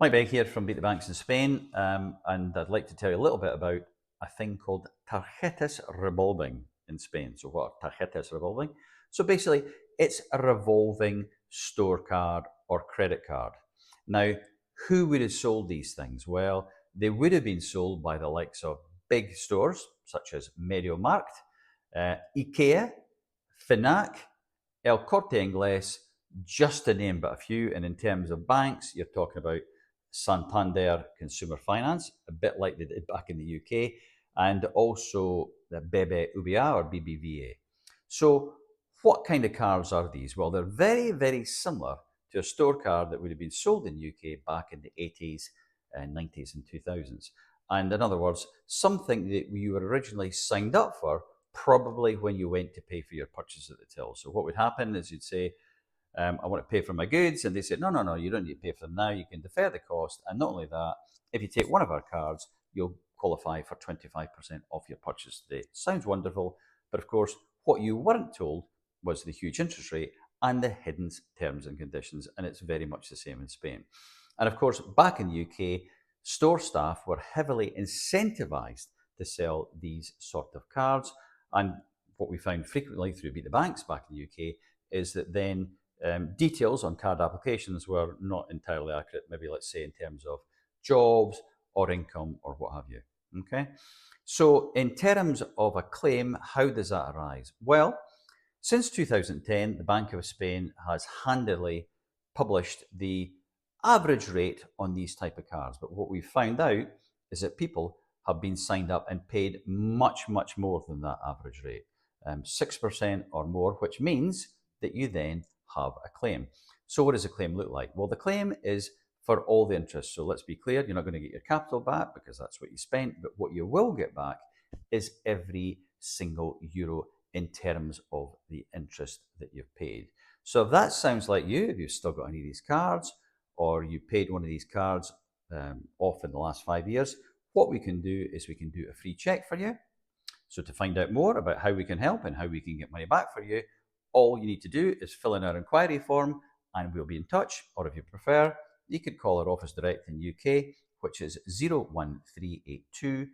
Mike Begg here from Beat the Banks in Spain, and I'd like to tell you a little bit about a thing called tarjetas revolving in Spain. So, what are tarjetas revolving? So, basically, it's a revolving store card or credit card. Now, who would have sold these things? Well, they would have been sold by the likes of big stores such as MediaMarkt, IKEA, Fnac, El Corte Inglés, just to name but a few. And in terms of banks, you're talking about Santander Consumer Finance, a bit like they did back in the UK, and also the BBVA or BBVA. So, what kind of cards are these? Well, they're very, very similar to a store card that would have been sold in the UK back in the 80s, 90s, and 2000s. And in other words, something that you were originally signed up for probably when you went to pay for your purchase at the till. So, what would happen is you'd say, I want to pay for my goods. And they said, no, you don't need to pay for them now. You can defer the cost. And not only that, if you take one of our cards, you'll qualify for 25% off your purchase today. Sounds wonderful. But of course, what you weren't told was the huge interest rate and the hidden terms and conditions. And it's very much the same in Spain. And of course, back in the UK, store staff were heavily incentivized to sell these sort of cards. And what we found frequently through Beat the Banks back in the UK is that then details on card applications were not entirely accurate, maybe let's say in terms of jobs or income or what have you. Okay, so in terms of a claim, how does that arise? Well, since 2010, the Bank of Spain has handily published the average rate on these type of cards. But what we've found out is that people have been signed up and paid much, much more than that average rate, 6% or more, which means that you then have a claim. So what does a claim look like? Well, the claim is for all the interest. So let's be clear, you're not going to get your capital back because that's what you spent, but what you will get back is every single euro in terms of the interest that you've paid. So if that sounds like you, if you've still got any of these cards, or you paid one of these cards off in the last 5 years, what we can do is we can do a free check for you. So to find out more about how we can help and how we can get money back for you, all you need to do is fill in our inquiry form and we'll be in touch. Or if you prefer, you could call our office direct in UK, which is 01382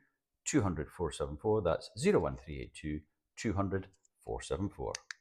200 474. That's 01382 200 474.